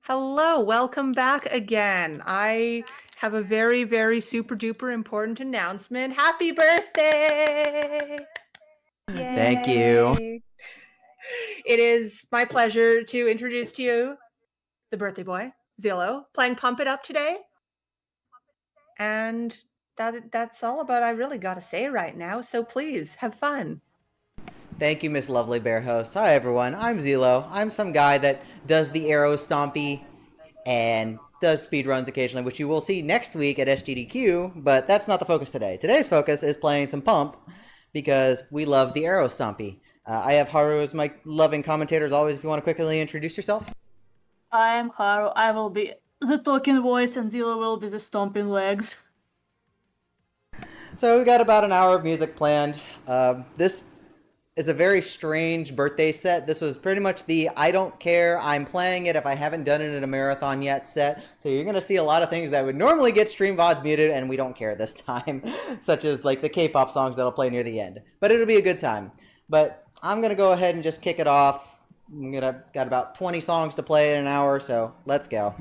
Hello, welcome back again. I have a very, very super duper important announcement. Happy birthday! Thank you. Yay! It is my pleasure to introduce to you the birthday boy, Zillow, playing Pump It Up today. And that's all about I really gotta say right now, so please have fun. Thank you, Miss Lovely Bear Host. Hi, everyone. I'm Zelo. I'm some guy that does the arrow stompy and does speedruns occasionally, which you will see next week at SGDQ, but that's not the focus today. Today's focus is playing some Pump because we love the arrow stompy. I have Haru as my loving commentator as always. If you want to quickly introduce yourself. I am Haru. I will be the talking voice and Zilla will be the stomping legs. So we got about an hour of music planned. This is a very strange birthday set. This was pretty much the I don't care, I'm playing it if I haven't done it in a marathon yet set. So you're going to see a lot of things that would normally get stream VODs muted and we don't care this time. Such as like the K-pop songs that'll play near the end. But it'll be a good time. But I'm going to go ahead and just kick it off. Got about 20 songs to play in an hour, so let's go.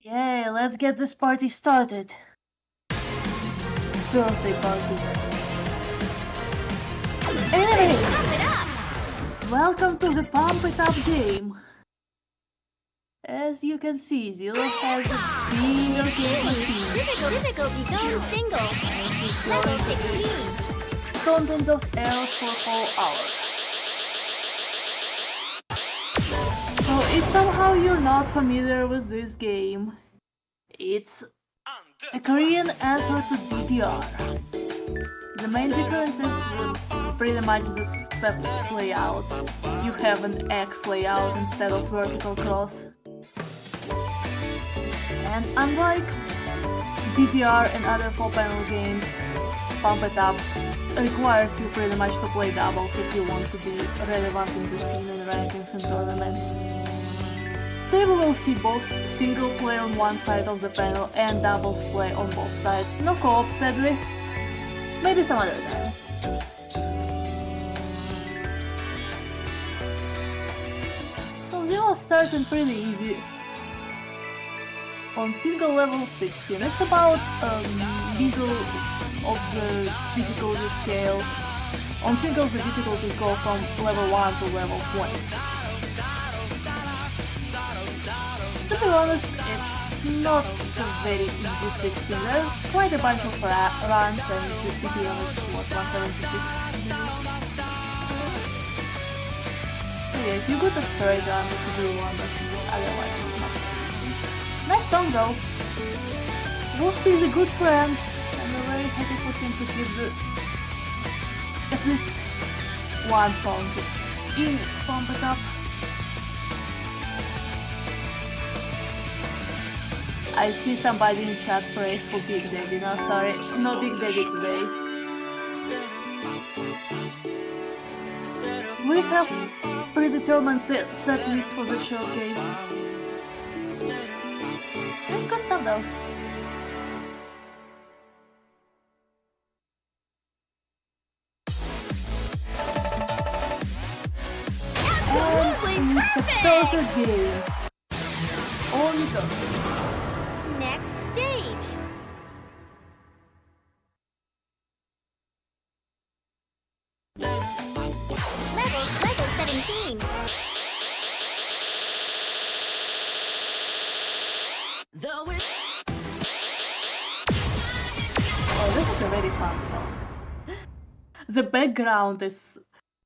Yay, let's get this party started. Birthday party. Hey! Welcome to the Pump It Up game. As you can see, Zilla has a single game machine. Difficulty zone single. Level 16. Stomping those arrows for a whole hour. So if somehow you're not familiar with this game, it's a Korean answer to DDR. The main difference is pretty much the step layout. You have an X layout instead of vertical cross. And unlike DDR and other 4-panel games, Pump It Up requires you pretty much to play doubles if you want to be relevant in the scene and rankings and tournaments. Today we will see both single play on one side of the panel and doubles play on both sides. No co-op sadly. Maybe some other time. So Zilla starting pretty easy. On single level 16, it's about middle of the difficulty scale. On singles the difficulties go from level 1 to level 20. To be honest, it's not a very easy 16. There's quite a bunch of runs and the CPM is what, 176. So yeah, if you go to straight run, you can do one, but otherwise it's not. Nice song though. Wolfie is a good friend, and I'm very happy for him to keep at least one song in Pump It Up. I see somebody in chat praise for Big Daddy. No, sorry, no Big Daddy today. We have predetermined set list for the showcase. That's good stuff though. And it's a total game. On go. Next stage. Level 17. Oh, this is a very fun song. The background is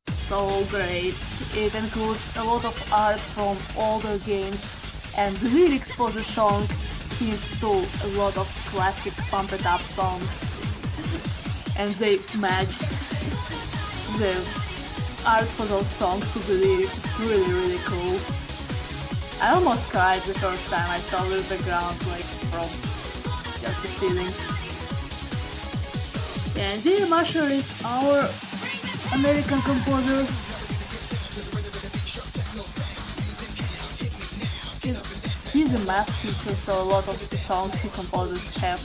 so great. It includes a lot of art from older games, and the lyrics for the song hints to a lot of classic Pump It Up songs. And they match the art for those songs to the lyrics. It's really, really cool. I almost cried the first time I saw the background, like, from just the feeling. And Dear Masher is our American composer. He's a math teacher, so a lot of the songs he composes have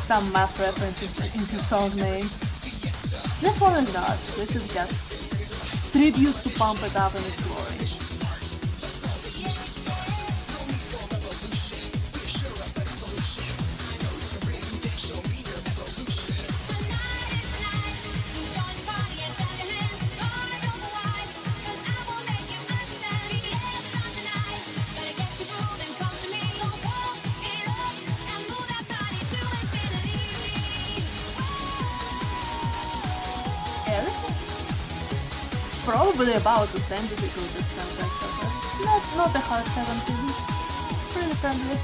some math references into song names. This one is not. This is just tribute to Pump It Up in its glory. probably about the same difficulty as Sparkover. Not a hard 17. Pretty friendly.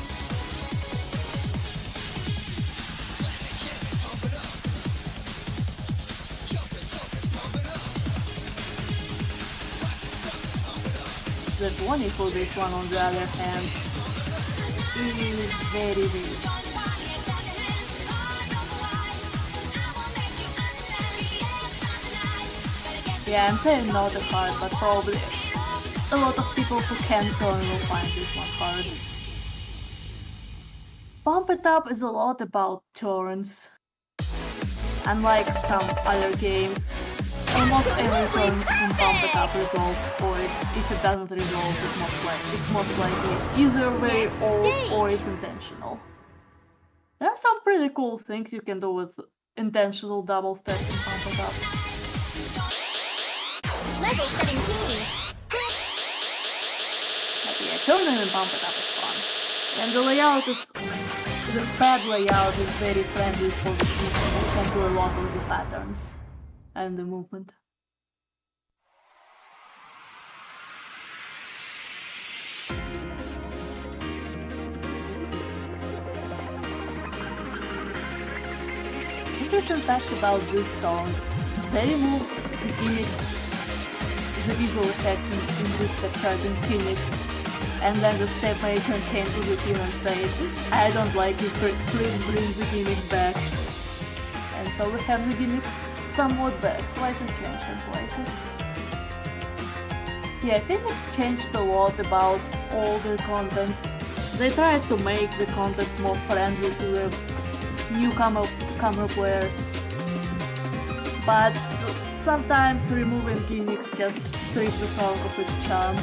The 20 for this one, on the other hand, is very weak. Yeah, I'm saying not a hard, but probably a lot of people who can turn will find this one hard. Pump It Up is a lot about turns. Unlike some other games, almost every turn in Pump It Up resolves, or if it doesn't resolve, it's most likely either very old or it's intentional. There are some pretty cool things you can do with intentional double steps in Pump It Up. Level 17. But yeah, turning in Pump It Up is fun. And the layout is... the pad layout is very friendly for the people who can do a lot of the patterns and the movement. Interesting fact about this song, they removed the gimmicks, the visual effects in this step in Phoenix, and then the step maker came to the team and said, I don't like it, please bring the gimmicks back. And so we have the gimmicks somewhat back, slightly changed in places. Yeah, Phoenix changed a lot about all their content. They tried to make the content more friendly to the newcomer players, but sometimes removing gimmicks just strips the song of its charm.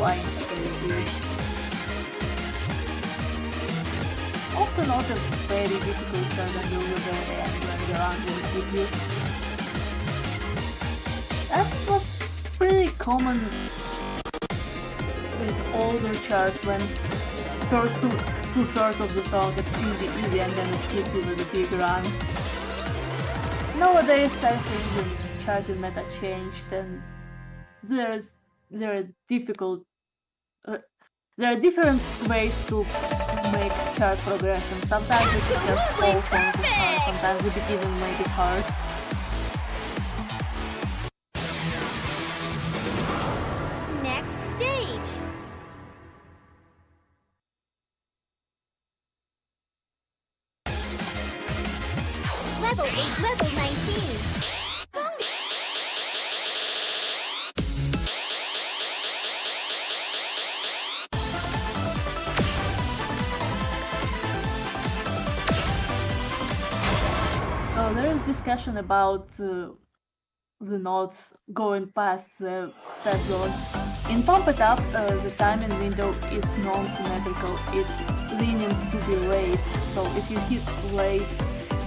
Flying ability. Also not a very difficult turn until the very end when the round will hit you. That was pretty common with older charts when first two-thirds of the song gets easy and then it hits you with a big run. Nowadays I think the charting meta changed and there are different ways to make chart progression. Sometimes it's just all forms of hard, sometimes the beginning make it hard. Next stage. Level 8, level 19. There is discussion about the notes going past the step zone. In Pump It Up, the timing window is non-symmetrical, it's lenient to be late, so if you hit late,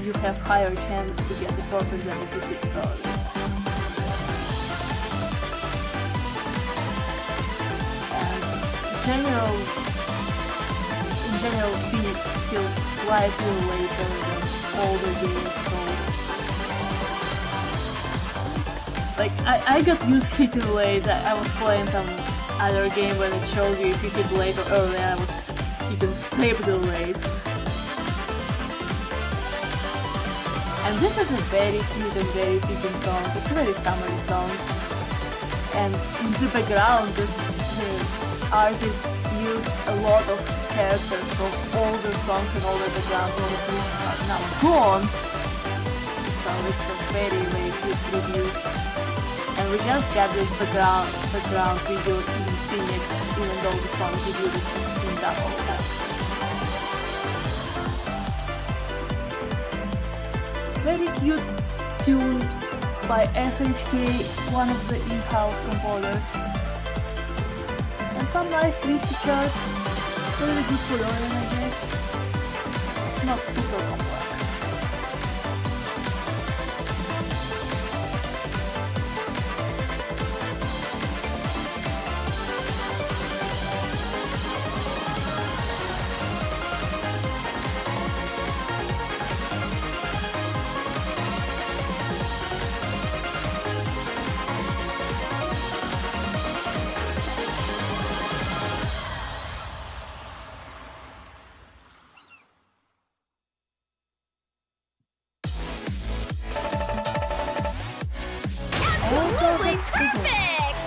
you have higher chance to get the perfect than if you hit early. And in general, Phoenix feels slightly later than older games, so like I got used to hitting late. I was playing some other game when it showed you if you hit late or early, I was hitting stable late. And this is a very cute and very fitting song. It's a very summery song. And in the background, the artist used a lot of characters from older songs and older backgrounds, all of which are now gone. So it's a very, very cute tribute. And we just got this background video in Phoenix, even though the song video is in double tracks. Very cute tune by SHK, one of the in-house composers. and some nice twisty chart. Really good for learning, I guess. It's not super complex. Absolutely perfect!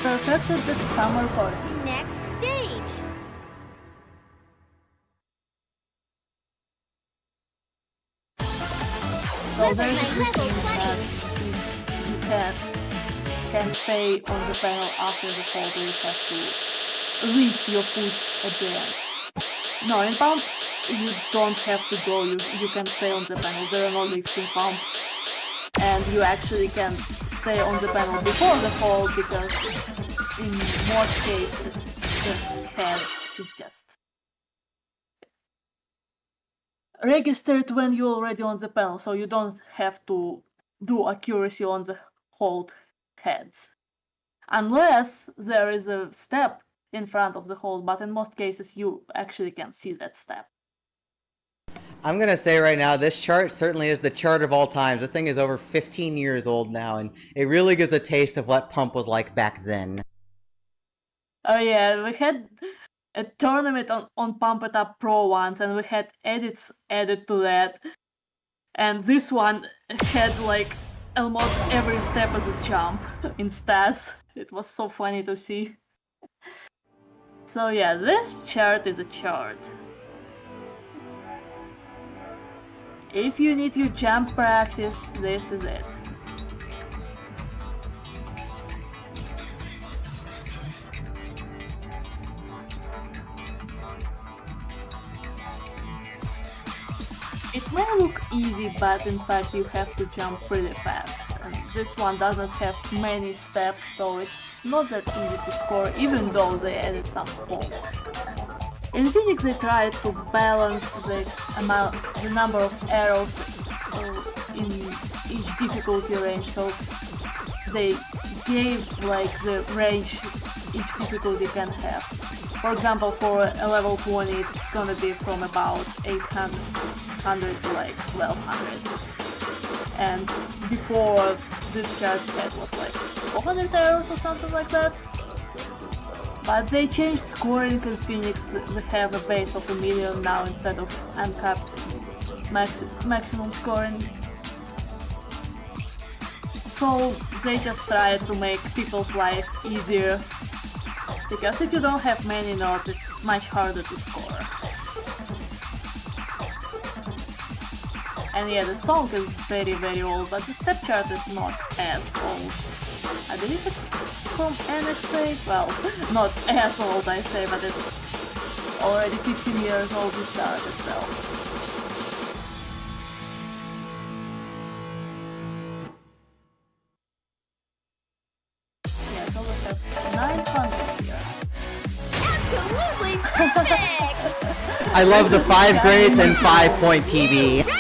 Perfected the summer party. Next stage. So Level there's a 9, good level thing 20. that you can stay on the panel after the fall, you have to lift your foot at the end. No, in pump you don't have to go, you can stay on the panel, there are no lifts in pump. And you actually can stay on the panel before the fall because in most cases the head is just registered when you're already on the panel, so you don't have to do accuracy on the hold heads. Unless there is a step in front of the hold, but in most cases you actually can see that step. I'm going to say right now, this chart certainly is the chart of all times. This thing is over 15 years old now, and it really gives a taste of what Pump was like back then. Oh yeah, we had a tournament on Pump It Up Pro once, and we had edits added to that. And this one had like almost every step as a jump in stats. It was so funny to see. So yeah, this chart is a chart. If you need your jump practice, this is it. It may look easy, but in fact you have to jump pretty fast. And this one doesn't have many steps, so it's not that easy to score, even though they added some falls. In Phoenix they tried to balance the number of arrows in each difficulty range, so they gave like the range each difficulty can have. For example, for a level 20 it's gonna be from about 800 to like 1200. And before this chart had was like 400 arrows or something like that. But they changed scoring in Phoenix. We have a base of 1 million now instead of uncapped maximum scoring. So they just tried to make people's life easier. Because if you don't have many nodes, it's much harder to score. And yeah, the song is very very old, but the step chart is not as old. I believe it's from NXA, well, not as old I say, but it's already 15 years old to start itself. Yeah, so we have 900 here. Absolutely perfect! I love the 5 grades and 5-point PB. Record!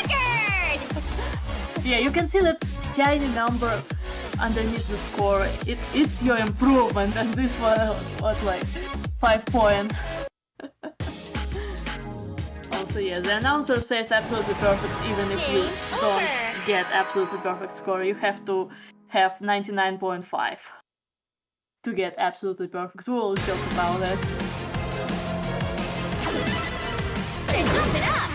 Yeah, you can see that tiny number underneath the score. It's your improvement, and this was like 5 points. Also, yeah, the announcer says absolutely perfect even if you don't get absolutely perfect score. You have to have 99.5 to get absolutely perfect. We'll joke about it. Pump it up!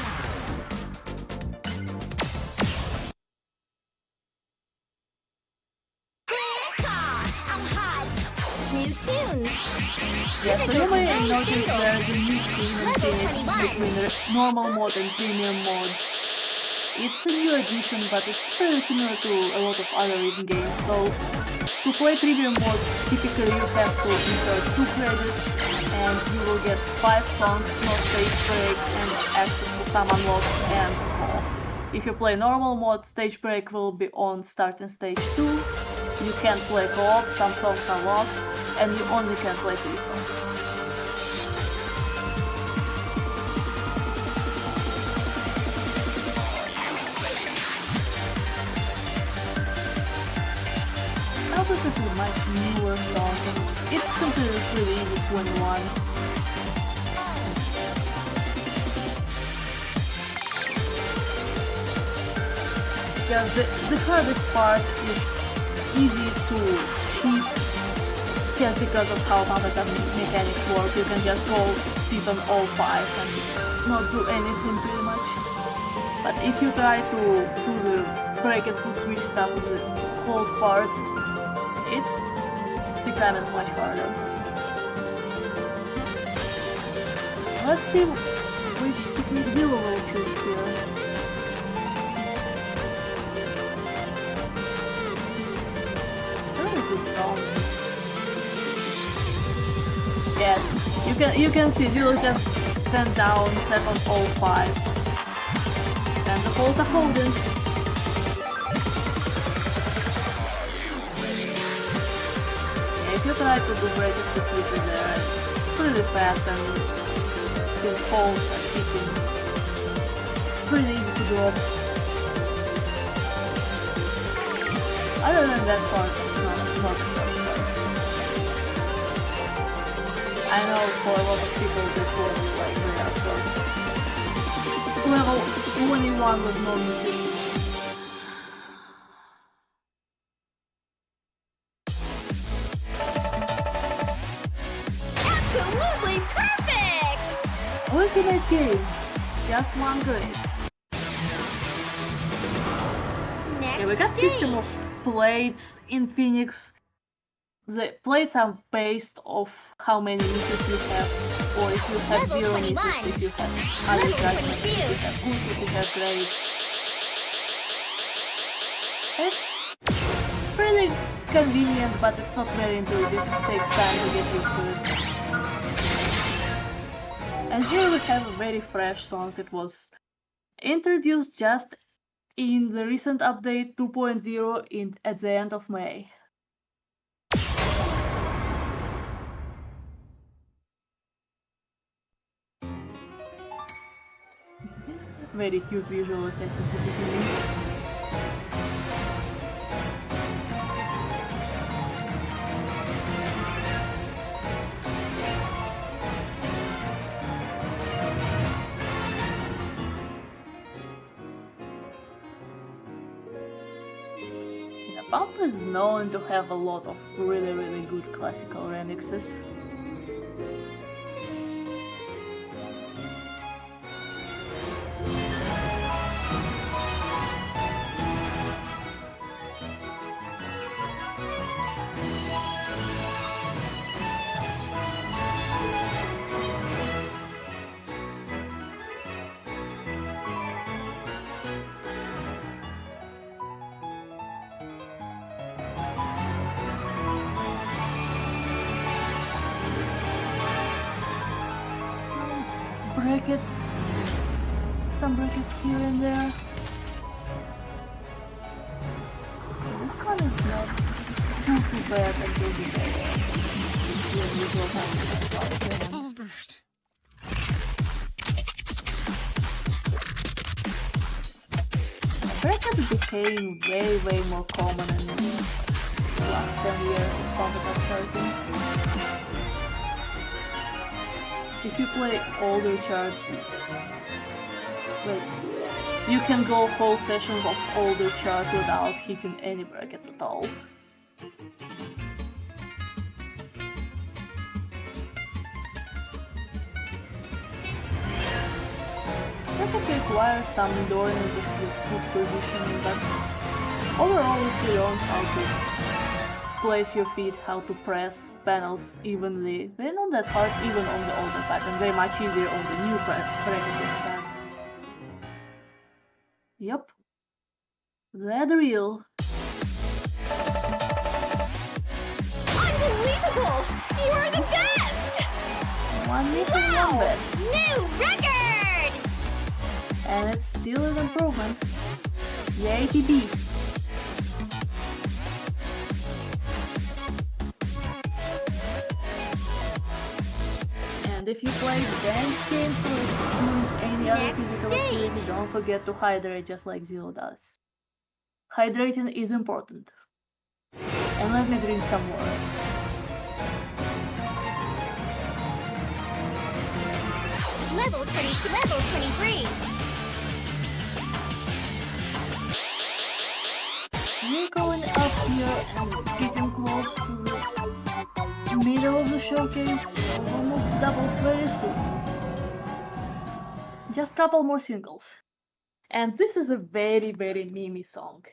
New tunes. Yeah, so you may notice there's a new screen in Phoenix between normal mode and premium mode. It's a new addition, but it's very similar to a lot of other rhythm games. So to play premium mode, typically you have to insert 2 credits and you will get 5 songs, no stage break, and access to some unlocks and co-ops. If you play normal mode, stage break will be on starting stage 2. You can't play co-op, some songs are locked. and you only can play 3 songs. Although this is a much newer song, and it's considered pretty easy 21. Because the hardest part is easy to cheat just because of how Mapata mechanics work. You can just hold sit on all 5 and not do anything pretty much. But if you try to do the break and full switch stuff with the hold part, it's becoming much harder. Let's see which technique Zero will choose here. Very good song. Yes, you can see Zero just stand down, set on all 5. And the holes are holding. If you try to do break it quickly there, it's pretty fast and the holes are hitting. Pretty easy to drop. Other than that part, it's not a tough part. I know for a lot of people this was like really hard. Level 21 with no music. Absolutely perfect! Ultimate game. Just one grade. Next Yeah, we got stage. system of plates in Phoenix. The plates are based off how many misses you have, or if you have Level 0 21. misses, if you have other Level judgments, if 22. you have good, if you have great. It's pretty convenient, but it's not very intuitive. It takes time to get used to it. And here we have a very fresh song that was introduced just in the recent update 2.0 at the end of May. Very cute visual effect at the beginning. Yeah, Bump is known to have a lot of really good classical remixes. Bracket, some brackets here and there. This one is not too bad until the better. Here we go back to Albert. brackets became way more common in the last 10 years of Pop-Up charting. If you play older charts, well, you can go whole sessions of older charts without hitting any brackets at all. Brackets require some enduring with good positioning, but overall if you learn how to place your feet, how to press panels evenly, they're not that hard even on the older pattern, they're much easier on the new bracket stand. Yep. That real. Unbelievable! You are the best! One miss and one bet. New record! And it's still an improvement. Yay, TB. And if you play dance games or doing any other Next physical activity, stage. don't forget to hydrate just like Zero does. Hydrating is important. And let me drink some water. Level 22, level 23. We're going up here and getting close to the middle of the showcase, so we'll move to doubles very soon. Just couple more singles. And this is a very, very Mimi song.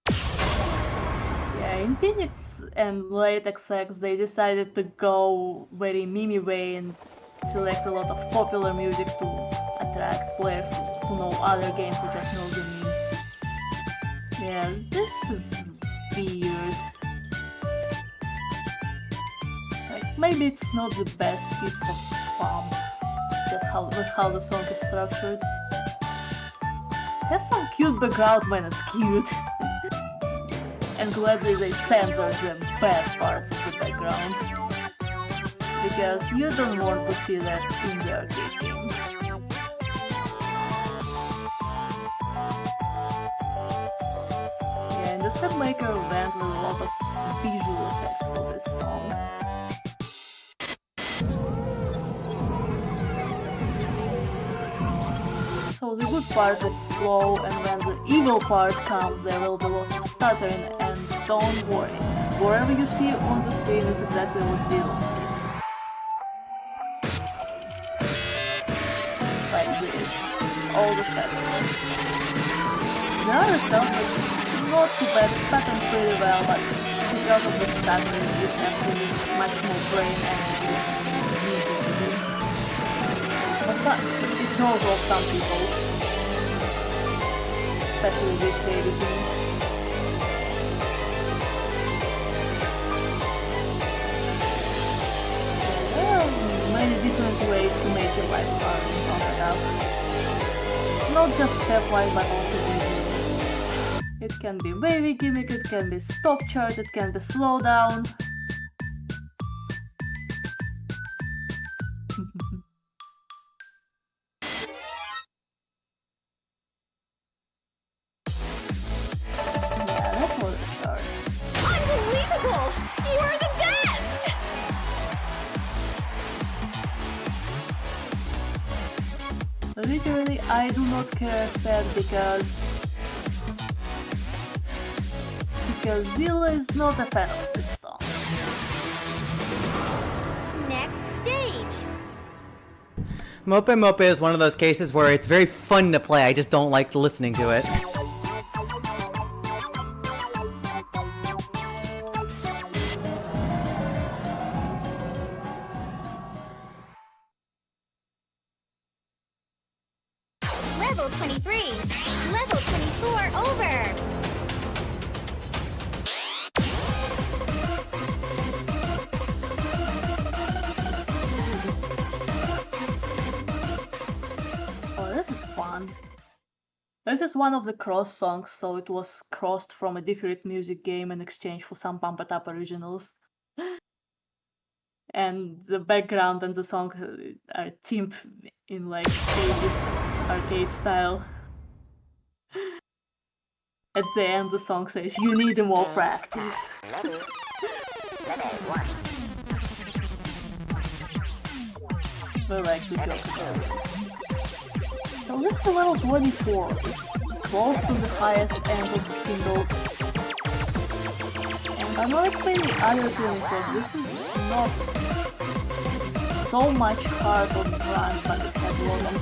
Yeah, in Phoenix and Latex X, they decided to go very Mimi way and select a lot of popular music to attract players who know other games who just know the meme. Yeah, this is weird. Like, maybe it's not the best fit for Pump, just with how the song is structured. It has some cute background when it's cute. And gladly they censored the bad parts of the background. Because you don't want to see that in the arcade game. Yeah, and the Stepmaker went with a lot of visual effects for this song. So the good part is slow, and when the evil part comes there will be lots of stuttering, and don't worry, whatever you see on the screen is exactly what Zero sees. Like this, all the stuttering. The other stuff is not too bad, it happens pretty well, but because of the stuttering you have to use much more brain energy to do. But it throws off some people, especially this baby thing. There are many different ways to make your life hard in Haru-kaze. Not just stepwise, but also visually. It can be wavy gimmick, it can be stop chart, it can be slow down. Yeah, that's what it starts. Unbelievable! You are the best! Literally, I do not care said because Zilla is not a fan of this song. Next stage. Mope Mope is one of those cases where it's very fun to play, I just don't like listening to it. Level 23. Level 24 over. Oh, this is fun. This is one of the cross songs, so it was crossed from a different music game in exchange for some Pump It Up originals. And the background and the song are themed in like 80s arcade style. At the end the song says, "You need more practice." We like to joke about it. So this is level 24. It's close to the highest end of the singles. And unlike many other feelings, this is not so much hard on front, but it has a lot of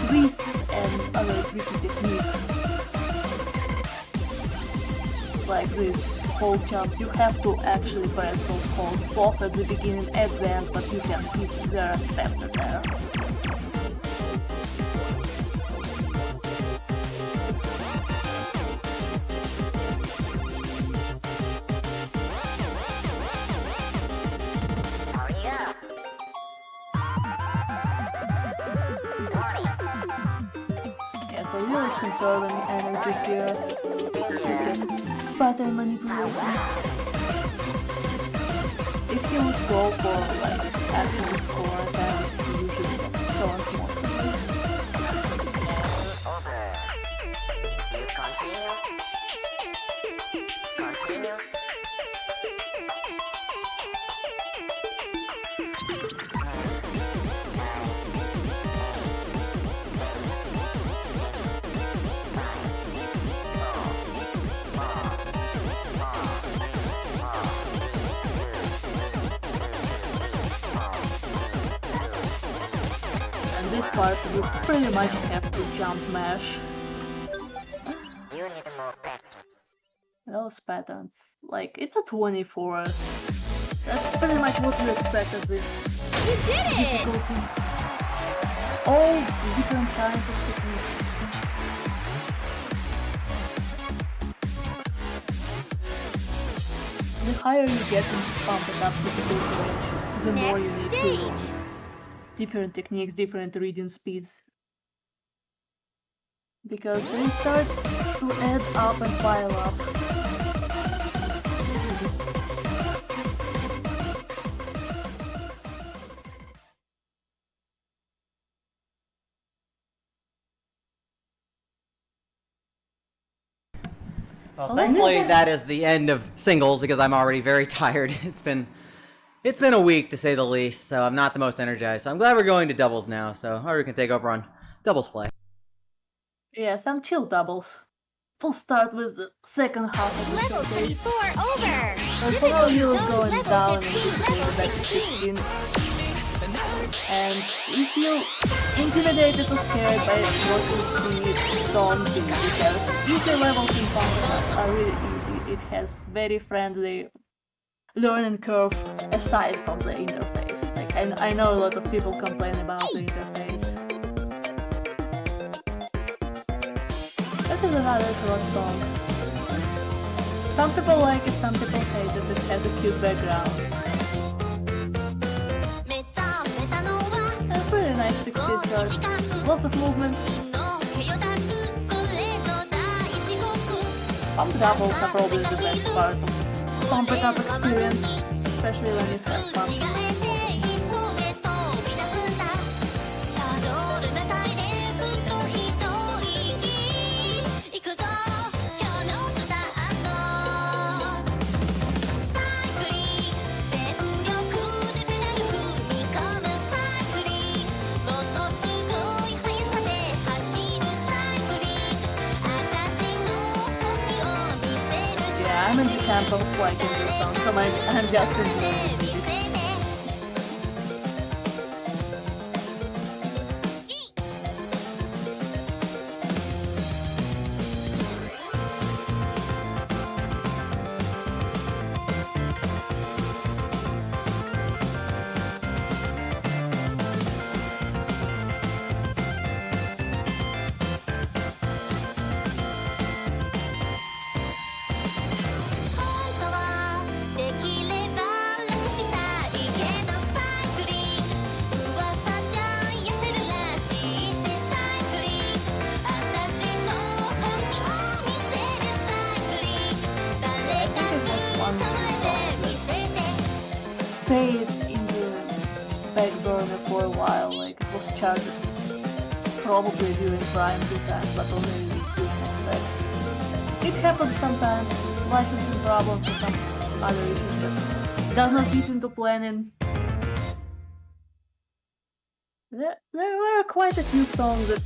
twists and other tricky techniques. Like these hold jumps, you have to actually press those holds both at the beginning and at the end, but you can see there are steps in there. Yeah, so really conserving energy here. Pattern manipulation. If he would go for like actual score, then he usually was so much more. And this part you pretty much have to jump mash. Those patterns, like it's a 24. That's pretty much what you expect of this You did it! difficulty. All different kinds of techniques. The higher you get in pump it up difficulty range, the more you Next need to stage! different techniques, different reading speeds. Because they start to add up and pile up. Well, So thankfully then- that is the end of singles because I'm already very tired. It's been a week to say the least, so I'm not the most energized. So I'm glad we're going to doubles now, so Haru can take over on doubles play. Yeah, some chill doubles. We'll start with the second half of the Level showcase. 24 over! So for all you Zone going level down 15, into level back 16. 16. And if you intimidated or scared by what you see, don't be, because easy levels in Pump are really easy. It has very friendly learning curve aside from the interface. Like I know a lot of people complain about the interface. This is another short song. Some people like it, some people hate it. It has a cute background. And pretty nice 60s chart. Lots of movement. Pump doubles are probably the best part of pump it up experience, especially when you have fun. Yeah, I'm in the camp of liking this song, so I'm just enjoying the music. Stayed in the back burner for a while, like it was charged probably during Prime 2 times, but only released during XS. It happens sometimes, licensing problems or some other issues that does not fit into planning. There were quite a few songs that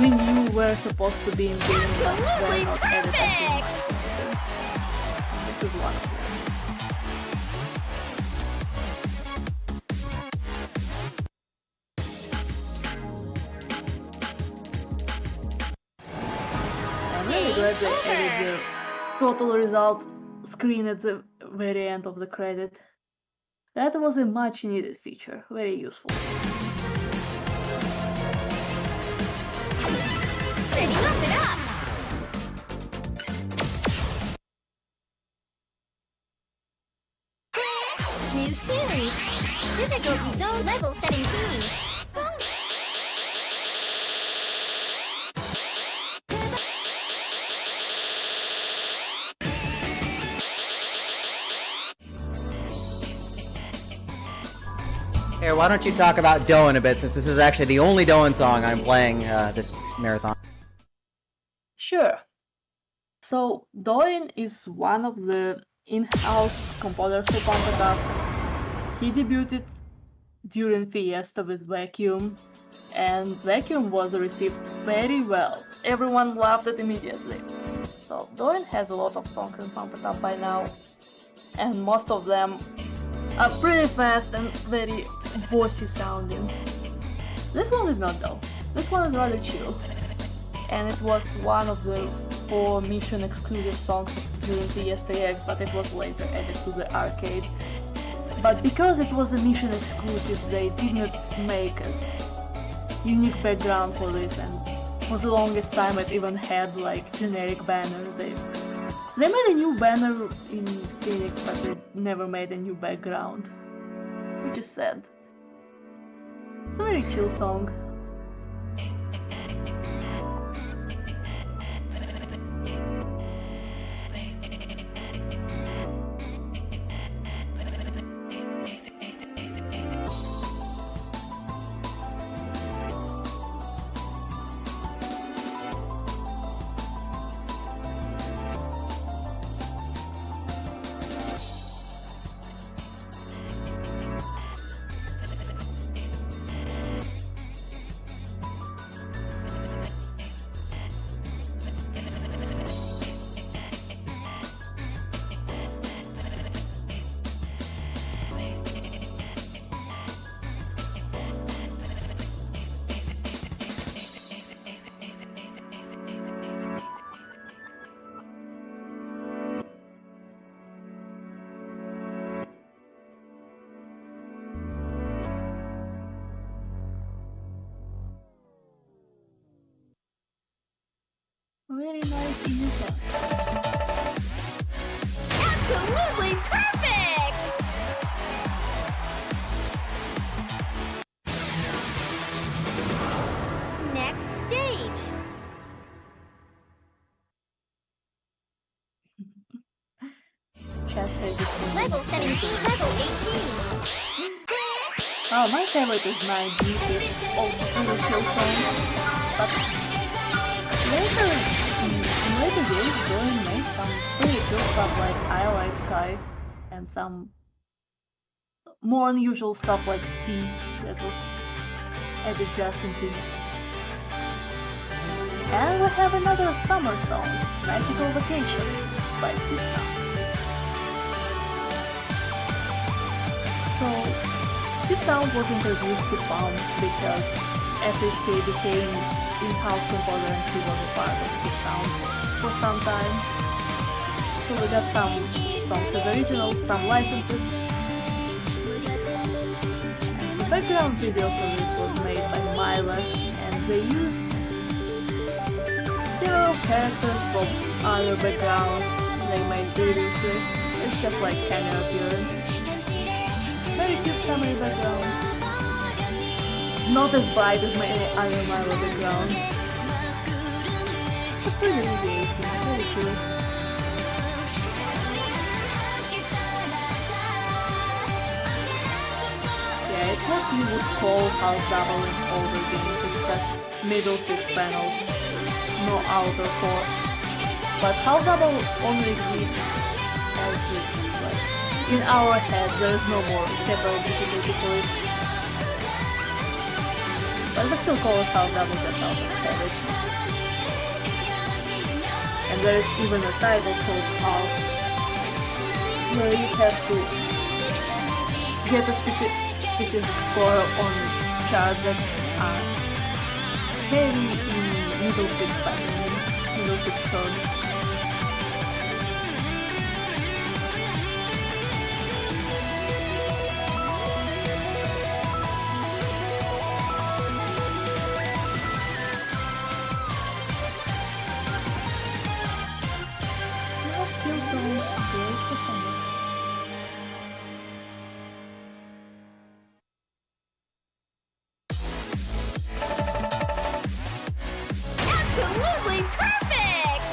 we knew were supposed to be in games, but were Absolutely not added until perfect! this is one of them. I'm really glad they added the total result screen at the very end of the credit. That was a much needed feature, very useful. Ready, lock it up! New tunes! Difficulty zone level 17! Here, why don't you talk about Doen a bit, since this is actually the only Doen song I'm playing this marathon. Sure. So Doin is one of the in-house composers for Pump It Up. He debuted during Fiesta with Vacuum, and Vacuum was received very well. Everyone loved it immediately. So Doin has a lot of songs in Pump It Up by now, and most of them are pretty fast and very bossy sounding. This one is not though. This one is rather chill, and it was one of the 4 mission exclusive songs during the STX, but it was later added to the arcade. But because it was a mission exclusive, they did not make a unique background for this, and for the longest time it even had like generic banner. They made a new banner in Phoenix, but they never made a new background, which is sad. It's a very chill song. Very nice initial. Absolutely perfect! Next stage. Chat says it's Level 17, level 18. Oh, my favorite is 9 It's also a really chill song. But later, in later days, Doin made some pretty cool stuff like I Like Sky and some more unusual stuff like C that was added just in Phoenix. And we have another summer song, Magical Vacation by Seed Sound. So, Seed Sound was introduced to Palm because FHK became in-house composer and he was a part of Seed Sound for some time. So we got some songs as originals, some licenses. And the background video for this was made by Myla, and they used several characters from other backgrounds they made previously. It's just like camera appearance. Very cute summary background. Not as bright as many other Myla backgrounds. But pretty easy, very cute. Yeah, it's what you would call house double in older games. It's just middle 6 panels, no outer 4. But house double only exists as it is, like, in our head there is no more several difficulty for it. But we still call it house double just out of habit. And there is even a title called house, where you have to get a specific score on charts that are heavy in middle 6 pattern, middle 6 chords. Absolutely perfect!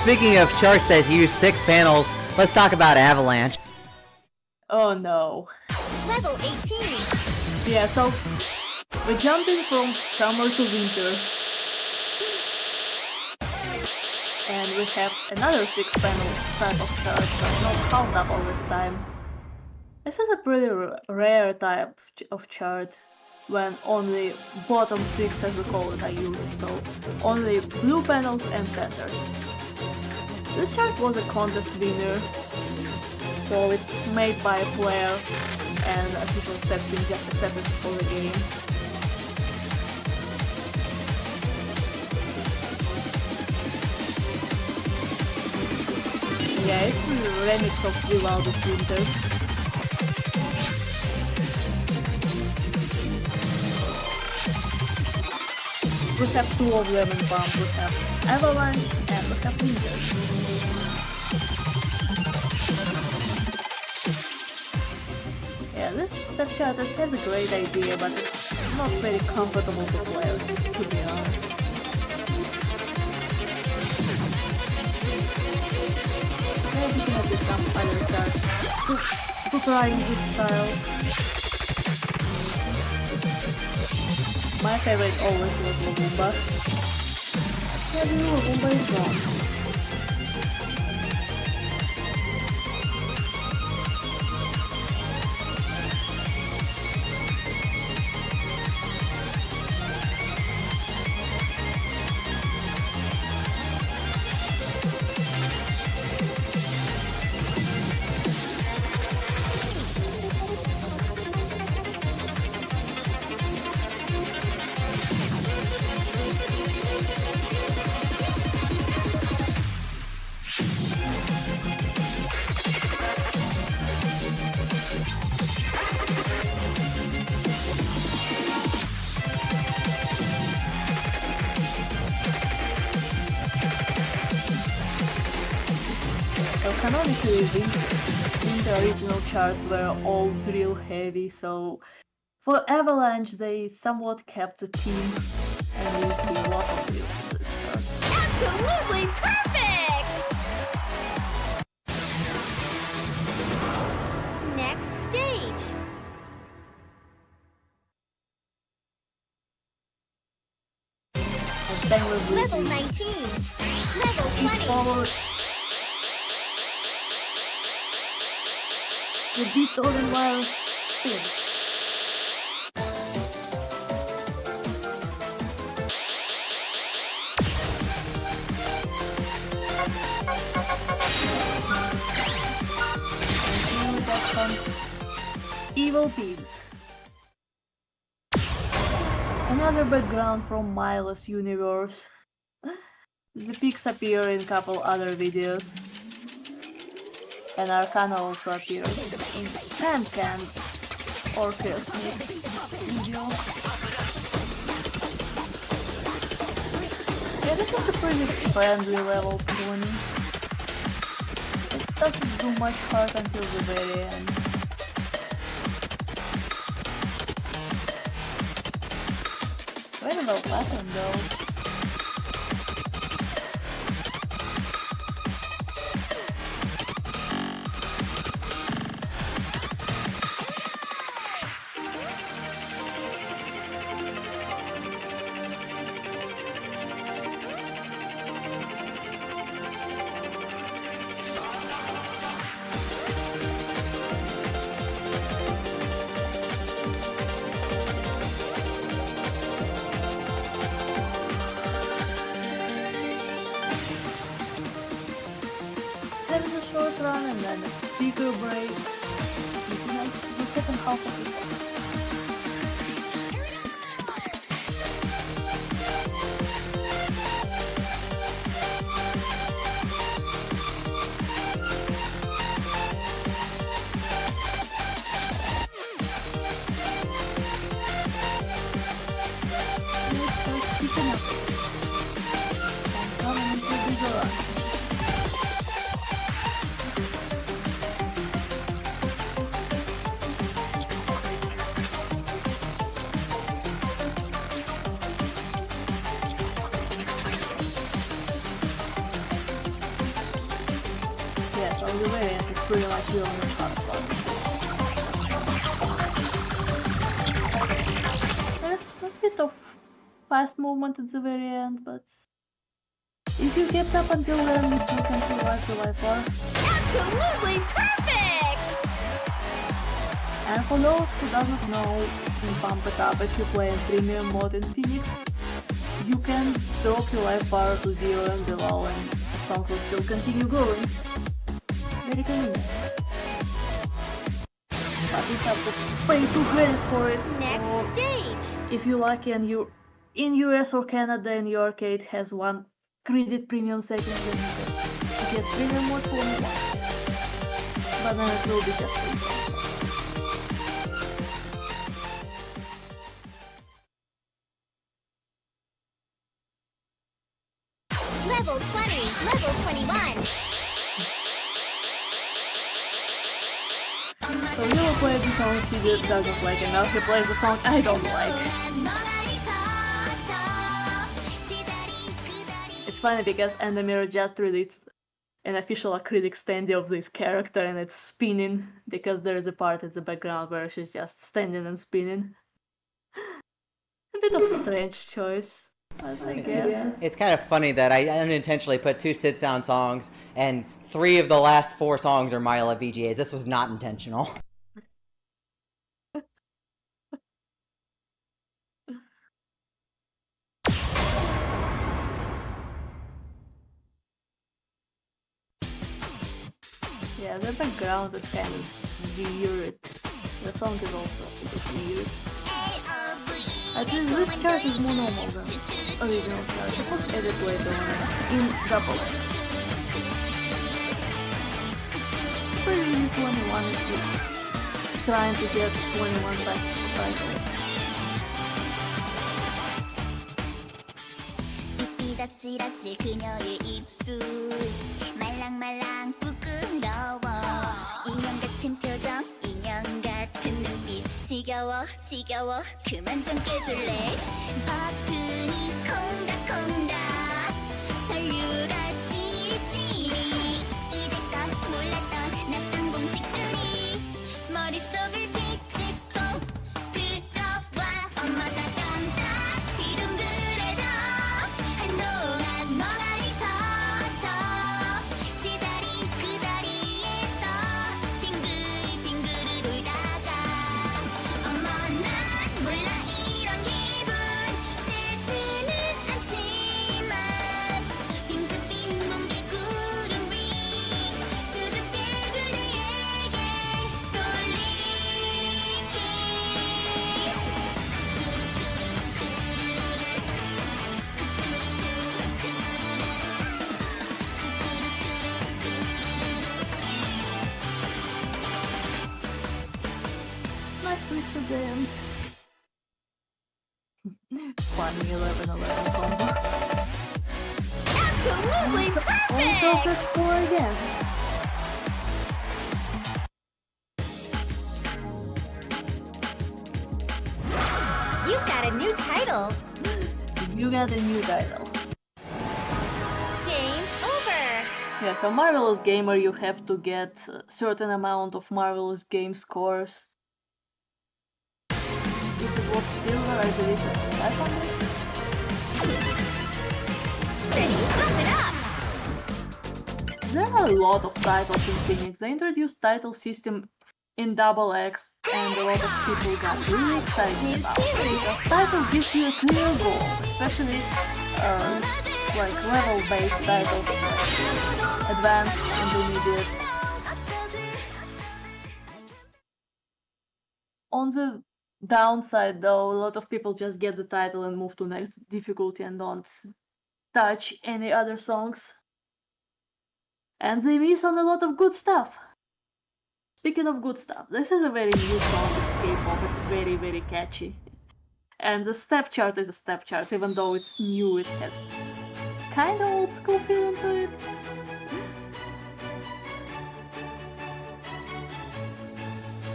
speaking of charts that use 6 panels, let's talk about Avalanche. Oh no. Level 18. Yeah, so we're jumping from summer to winter. And we have another 6 panel type of chart, but not count up all this time. This is a pretty rare type of chart when only bottom 6, as we call it, are used, so only blue panels and centers. This chart was a contest winner, so it's made by a player and people just accept it for the game. Yeah, it's a remix of Vivaldi's Winter. We have 2 of them in Bump. We have Avalanche and we have Winter. Yeah, this chart has a great idea, but it's not very comfortable to play with, to be honest. Maybe we can do some other charts to try this style. My favorite always was Lumumba. Maybe Lumumba is wrong. Canonically, the original charts were all drill heavy, so for Avalanche they somewhat kept the theme, and you see a lot of drills in this chart. Absolutely perfect! Next stage. And then we'll Level 19. Level 20. forward. The beat Odin Wireless spins. And we got some evil pigs. Another background from Milo's universe. The pigs appear in a couple other videos. And Arcana also appears in Can Orpheus mix video. Yeah, this is a pretty friendly level 20. It doesn't do much hurt until the very end. Very well pattern though. There is a short run and then a bigger break. It's the second half of the song. Picking up. And coming into a bigger run. Yeah, so the variant is pretty much your own character. There's a bit of fast movement at the very end, but if you kept up until then, you still can survive the life bar. Absolutely perfect! And for those who doesn't know, in Pump It Up, if you play in Premium mode in Phoenix, you can drop your life bar to 0 and below and the song will still continue going. Very convenient. But you have to pay 2 credits for it. Next or stage! if you're lucky and you're in US or Canada and your arcade has 1 credit premium setting, then you get premium mode for only 1. But then it will be just free. Level 20, level 21. So you will play the song he doesn't like, and now he plays the song I don't like. It's funny because Endemir just released an official acrylic standee of this character and it's spinning because there is a part in the background where she's just standing and spinning. A bit of strange choice, but I guess. It's kind of funny that I unintentionally put 2 sit sound songs, and 3 of the last 4 songs are My Love VGAs. This was not intentional. Yeah, the background is kind of weird. The song is also a bit weird. I think this chart is more normal than original chart. It was added later on in double X. Pretty 21 if you're trying to get 21 back to the title. 찌락찌락지 그녀의 입술 말랑말랑 부끄러워 인형 같은 표정 인형 같은 눈빛 지겨워 지겨워 그만 좀 깨줄래 버튼이 콩닥콩닥 전류가 찌릿찌릿 이제껏 몰랐던 낯선 공식들이 머릿속을 비집고 들어와 엄마가 깜짝 비둥그레져 한동안 멍하니 서서 제자리 그 자리에서 빙글빙글 돌다가 어머 난 몰라 이런 기분 싫지는 않지만 빙긋빈 뭉게 구름 위 수줍게 그대에게 Nice twist again. Funny 11-11 combo. Absolutely Also, perfect! let's score again. You've got a new title. You got a new title. Game over. Yeah, so Marvelous Gamer, you have to get a certain amount of Marvelous Game scores. If it was silver, I believe it's 500. Ready, pump it up. There are a lot of titles in Phoenix. They introduced title system in Double X, and a lot of people got really excited about it because title gives you a clear goal, especially like level-based titles like advanced, intermediate. On the downside, though, a lot of people just get the title and move to next difficulty and don't touch any other songs. And they miss on a lot of good stuff. Speaking of good stuff, this is a very new song, it's K-pop, it's very, very catchy. And the step chart is a step chart, even though it's new, it has kind of old school feeling to it.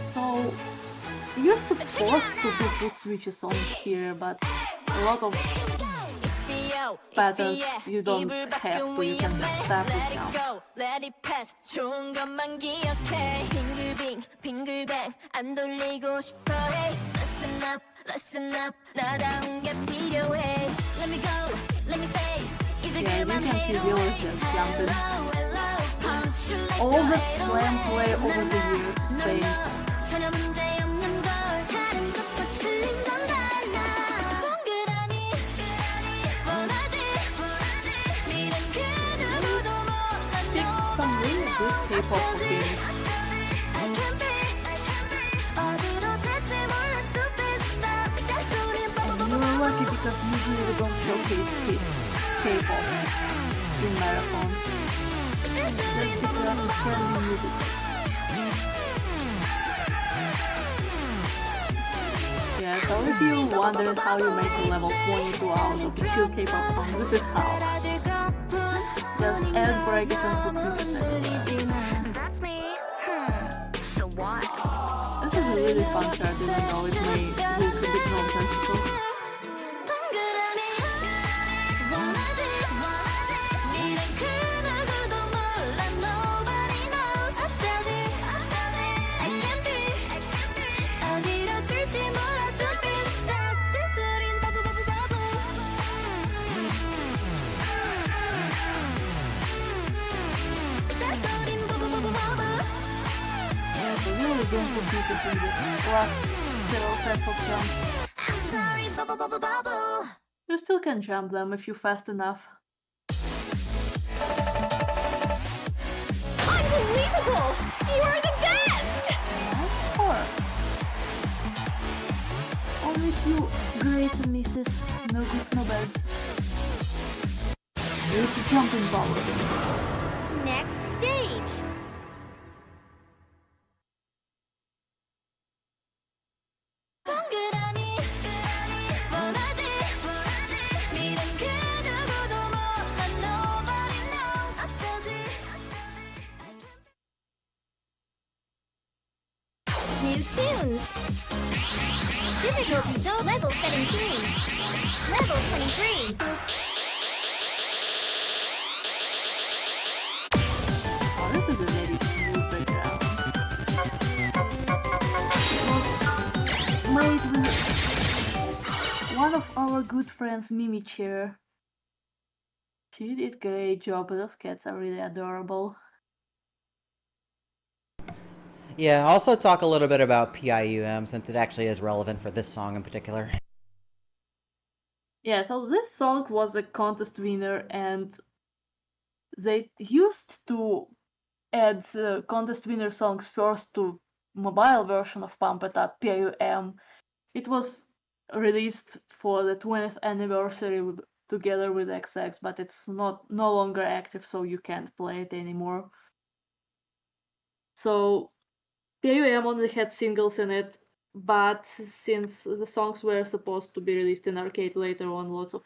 So, you're supposed to do good switches on here, but a lot of patterns you don't have to, you can just start it now. Let it pass. 좋은 것만 기억해. 빙글빙 빙글뱅 안 돌리고 싶어. Hey, listen up. 나다운 게 필요해. Let me go, let me say. 이제 Yeah, you can see 그만해도 viewers just jumping. All the slam play over the years is paid. 전혀 문제 없는 걸 다른 것도 틀린 건 달라. 동그라미 원하지 미련 그 누구도 몰라. Some really good K-pop games. I can be 어디로 될지 몰라. Superstar 잔소리 And you're lucky because usually we don't showcase K-pop in marathons. Just because it's trendy music. Yeah, so if you wondered how you make a level 22 out of a chill K-pop song, this is how. Just add brackets and put music everywhere. That's me. So what? This is a really fun chart even though it may look a bit nonsensical. 동그라미 원하지 미련 그 누구도 몰라. Nobody knows 어쩌지 I can be 어디로 튈지 몰라. Superstar 잔소린 바보 잔소린 바보. Yeah, so really don't put music in the last several sets of jumps. I'm sorry bubble. You still can jump them if you fast enough. Unbelievable! You are the best! Of course. Only few greats and misses, no goods, no bad. It's a jumping power. Next stage. 동그라미 원하지 미련 그 누구도 몰라. Nobody knows 어쩌지 New tunes. Difficulty zone level 17. Level 23. Oh, this is a very smooth background. It was made with one of our good friends, Mimi Chair. She did a great job. Those cats are really adorable. Yeah, also talk a little bit about PIUM since it actually is relevant for this song in particular. Yeah, so this song was a contest winner, and they used to add contest winner songs first to mobile version of Pump It Up PIUM. It was released for the 20th anniversary together with XX, but it's no longer active, so you can't play it anymore. So PIUM only had singles in it, but since the songs were supposed to be released in arcade later on, lots of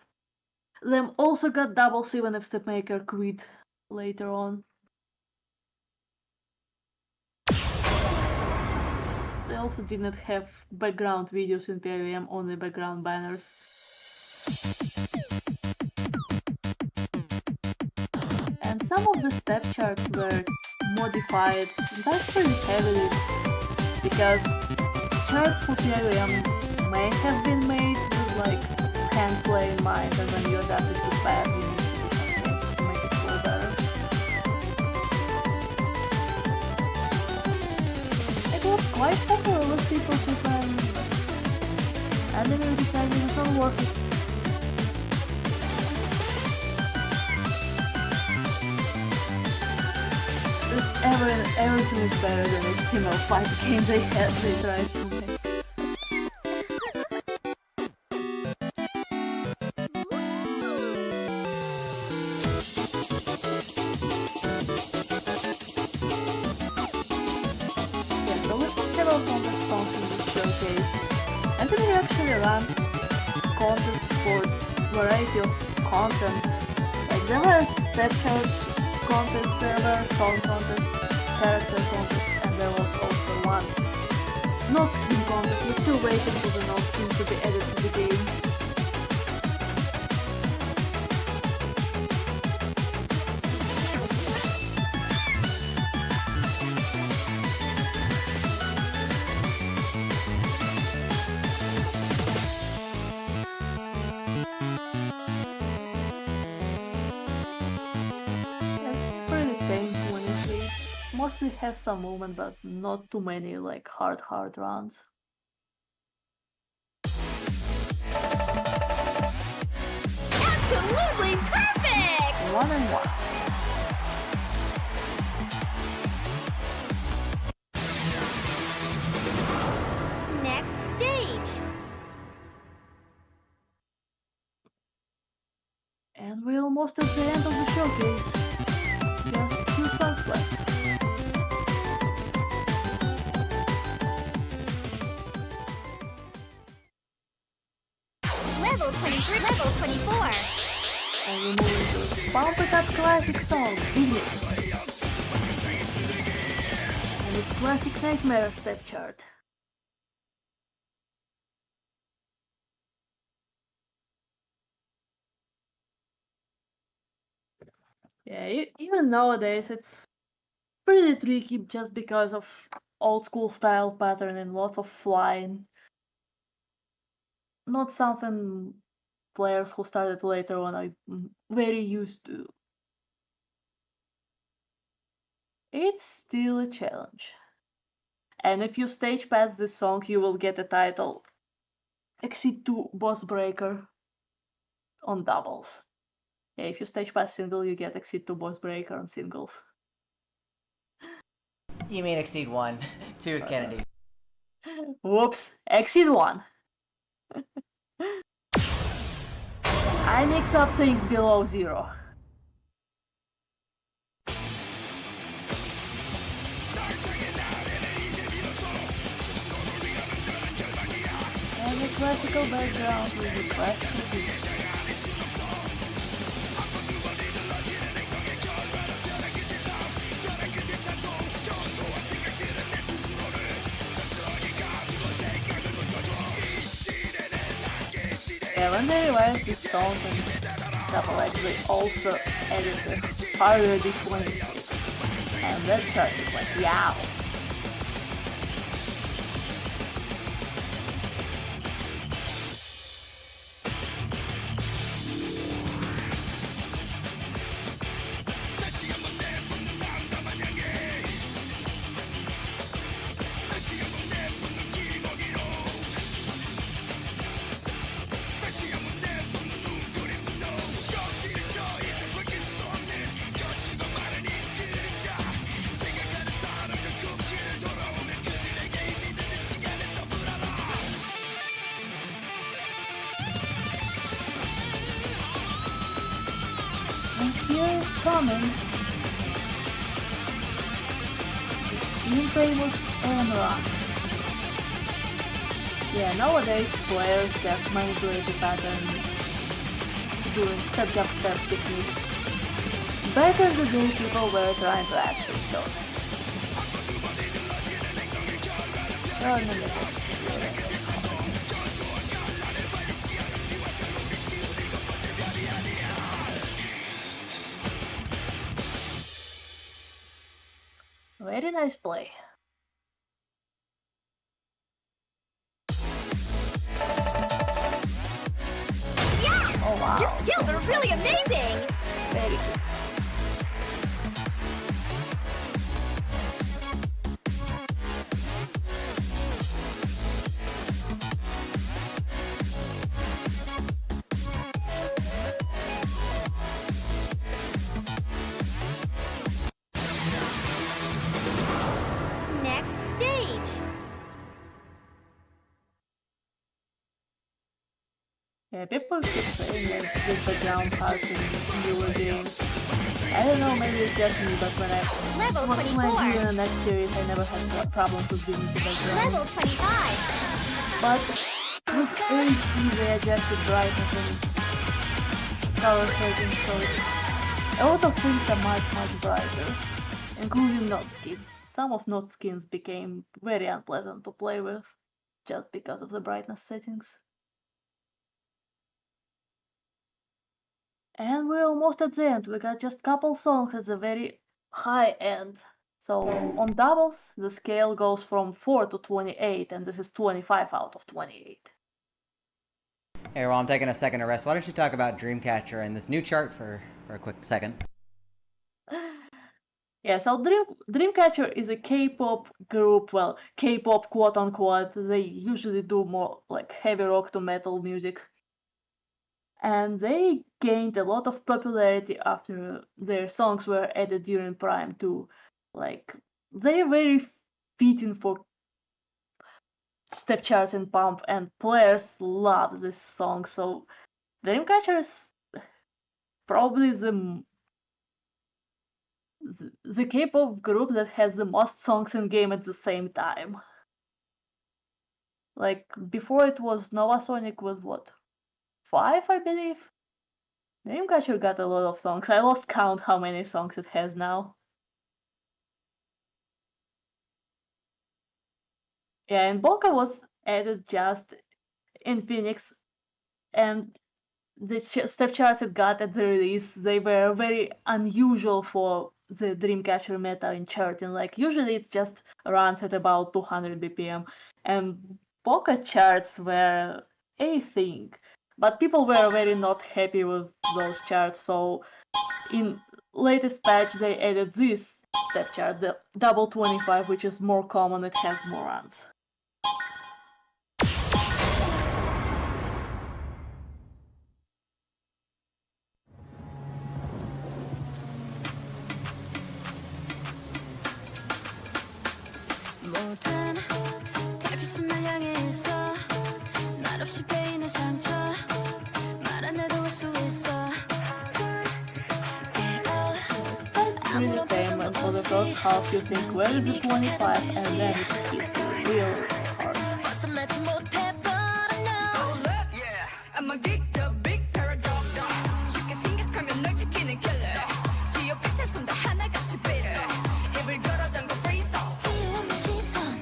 them also got doubles even if Stepmaker quit later on. They also did not have background videos in PIUM, only background banners. And some of the step charts were modified, that's pretty heavily, because charts for PIUM may have been made with like hand play in mind, and when you adapt it to pad, you need to do some changes to make it flow better. It was quite popular with people who can anime decided it's not worth it. Everything is better than the female fight game they tried to make. Yeah, so we have several contest songs in this showcase. Anthony actually runs contests for variety of content. Like there were step charts contest, there were song contest, character contest, and there was also one not skin contest. We're still waiting for the not skin to be added to the game. mostly have some movement, but not too many like hard runs. Absolutely perfect! 1-1. Next stage. And we're almost at the end of the showcase. Just 2 songs left. Level 23, level 24. And we're moving to the Bump It Up classic song, Beat It. And it's classic Nightmare step chart. Yeah, even nowadays it's pretty tricky just because of old school style pattern and lots of flying. Not something players who started later on are very used to. It's still a challenge. And if you stage pass this song, you will get a title Exit 2 Boss Breaker on doubles. Yeah, if you stage pass single, you get Exit 2 Boss Breaker on singles. You mean Exceed 1. 2 is Kennedy. Whoops, Exit 1. I mix up things below 0. And a classical background with a classical beat. Yeah, when they realized this song and Double X, they also added the harder D26. And that chart is like, yow. Here it's coming. The infamous run. Yeah, nowadays players just manipulate the pattern doing step-jump step techniques. Back in the day, people were trying to actually show Very nice play. Yes! Oh wow. Your skills are really amazing! Very good. Next stage. Yeah, people keep saying that this background parts in newer games. I don't know, maybe it's just me, but when I Level was playing 24. in the next series, I never had problems with doing the background. Level 25. But with HD, they adjusted brightness and color settings, so a lot of things are much brighter, including node skins. Some of node skins became very unpleasant to play with, just because of the brightness settings. And we're almost at the end. We got just couple songs at the very high end. So on doubles, the scale goes from 4 to 28, and this is 25 out of 28. Hey, while I'm taking a second to rest, why don't you talk about Dreamcatcher and this new chart for a quick second? Yeah, so Dreamcatcher is a K-pop group. Well, K-pop quote unquote. They usually do more like heavy rock to metal music, and they gained a lot of popularity after their songs were added during Prime too. Like they're very fitting for step charts and pump, and players love this song. So Dreamcatcher is probably the K-pop group that has the most songs in game at the same time. Like before it was Nova Sonic with what? 5, I believe? Dreamcatcher got a lot of songs. I lost count how many songs it has now. Yeah, and Boca was added just in Phoenix, and the step charts it got at the release, they were very unusual for the Dreamcatcher meta in charting. Like usually it just runs at about 200 BPM, and Pocket charts were a thing, but people were very not happy with those charts. So in latest patch they added this step chart, the double 25, which is more common. It has more runs. 모든 달빛은 날 향해 있어 말없이 베이는 상처 말 안 해도 알 수 있어 Really tame, and for the first half you think where is the 25, and then it hits you real hard. 벗어나지 못해 but I know I'm addicted to big paradox 쉽게 생각하면 널 지키는 killer 지옥 끝에 숨다 하나같이 bitter 입을 걸어 잠궈 freeze off 이유 없는 시선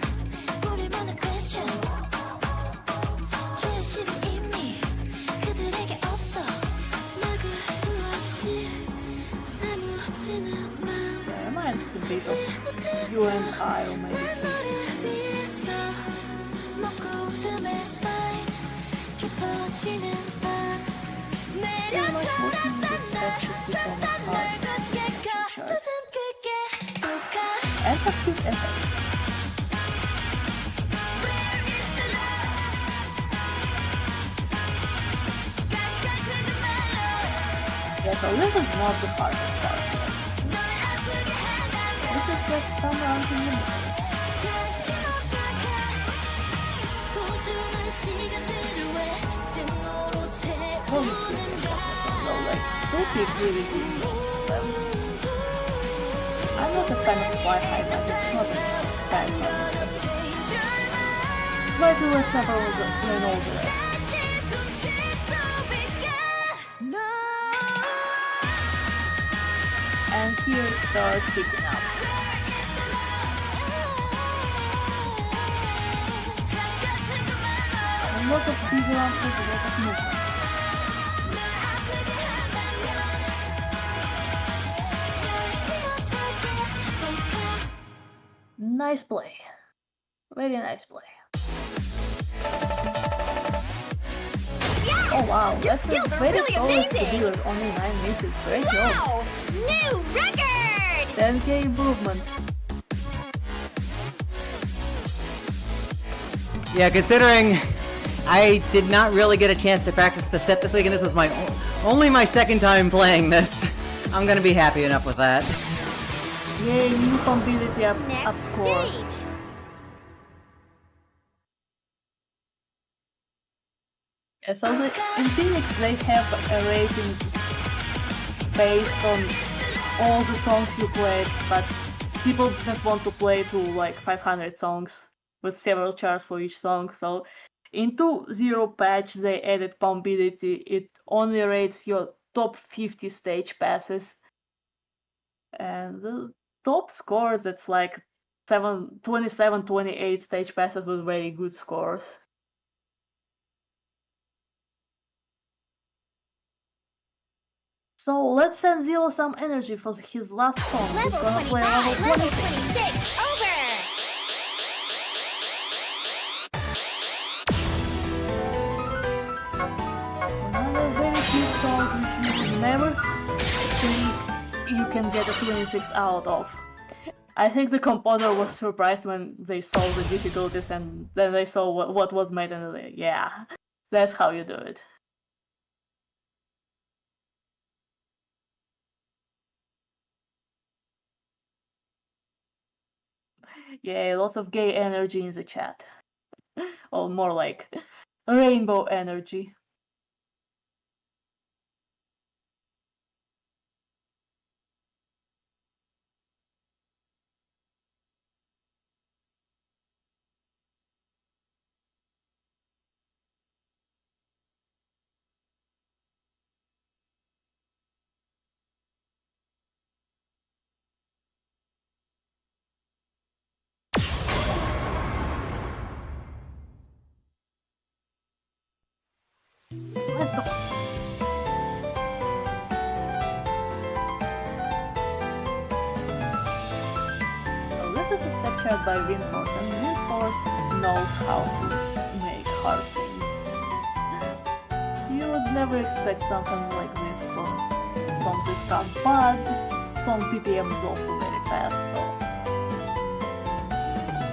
뿌릴 많은 question 죄의식은 이미 그들에게 없어 막을 수 없이 사무치는 맘 Yeah, reminds a bit of you and I, or maybe 너를 위해서 먹구름에 쌓인 깊어지는 밤 pretty much working with the patches become hard to charge. And active effect. Yeah, so this is not the hardest part yet. This is just some rounds in the middle. Holy shit, so like, they keep really doing them. I'm not a fan of fly high, but it's not a fan of it. Slightly less level than all the rest. And here it starts picking up. A lot of big rounds with a lot of movement. Nice play. Very nice play. Oh wow, that's a very solid dealer, only 9 meters. Great job. Wow! New record! 10k improvement. Yeah, considering I did not really get a chance to practice the set this week, and this was only my second time playing this, I'm gonna be happy enough with that. Yay, new ability up Next score. stage. Yeah, so in Phoenix they have a rating based on all the songs you played, but people didn't want to play to like 500 songs with several charts for each song. So in 2.0 patch they added pumpability. It only rates your top 50 stage passes, and the top scores, it's like 27, 28 stage passes with very good scores. So let's send Zero some energy for his last song. He's Level gonna play 25, level level 26. 26, over! Another very cute song which you never think you can get a 26 out of. I think the composer was surprised when they saw the difficulties and then they saw what was made and they, yeah, that's how you do it. Yeah, lots of gay energy in the chat. Or more like rainbow energy. Let's go. So this is a step chart by Windforce, and Windforce knows how to make hard things. You would never expect something like this from this card, but this song PPM is also very fast, so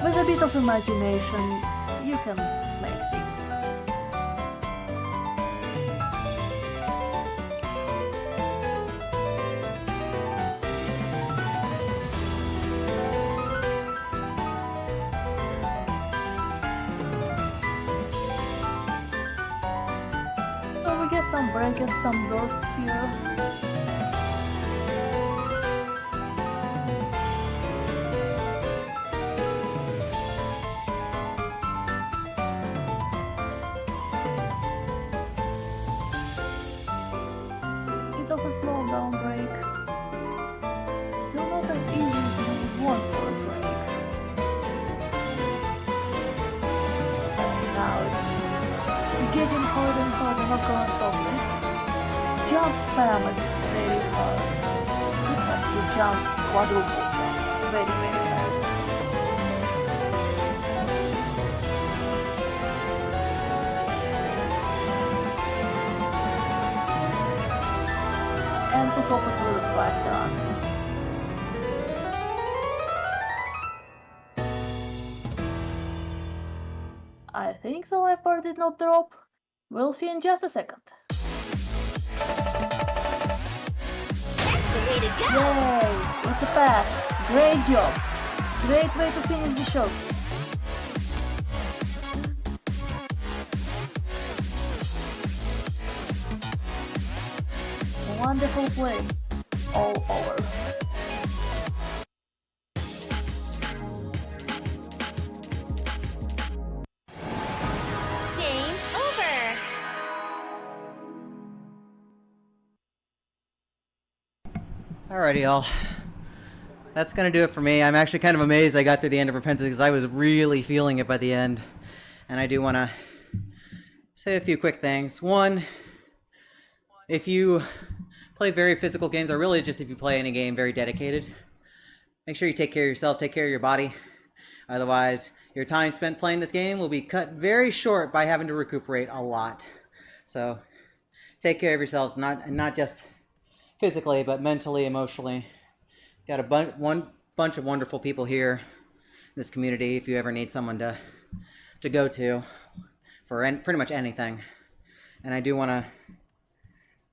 with a bit of imagination, you can make things. So we get some breakers, some bursts here. Bit of a slow down break. Still not as easy as you want for a break. And now it's getting harder and harder, not gonna stop this. Jump spam is very hard. It has to jump quadruple jumps very fast. And to top it with a fast run. I think the life bar did not drop. We'll see in just a second. That's the way to go! Yay! It's a pass. Great job. Great way to finish the show. Wonderful play. All over. Game over! Alrighty, y'all. That's gonna do it for me. I'm actually kind of amazed I got through the end of Repentance because I was really feeling it by the end. And I do want to say a few quick things. One, if you play very physical games, or really just if you play any game very dedicated, make sure you take care of yourself, take care of your body. Otherwise, your time spent playing this game will be cut very short by having to recuperate a lot. So take care of yourselves, not just physically, but mentally, emotionally. Got one bunch of wonderful people here in this community if you ever need someone to go to for pretty much anything. And I do want to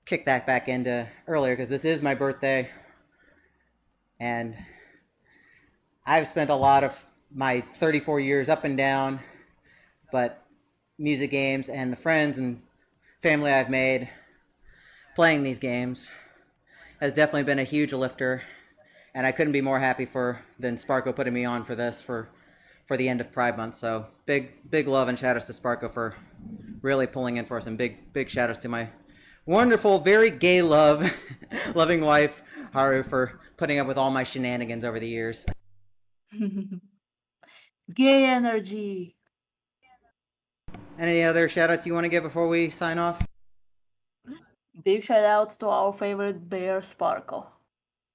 kick that back into earlier because this is my birthday and I've spent a lot of my 34 years up and down, but music games and the friends and family I've made playing these games has definitely been a huge lifter, and I couldn't be more happy than Sparko putting me on for this for the end of Pride Month. So big love and shout outs to Sparko for really pulling in for us, and big shout outs to my wonderful, very gay loving wife Haru for putting up with all my shenanigans over the years. Gay energy. Any other shout outs you want to give before we sign off? Big shout outs to our favorite bear Sparkle.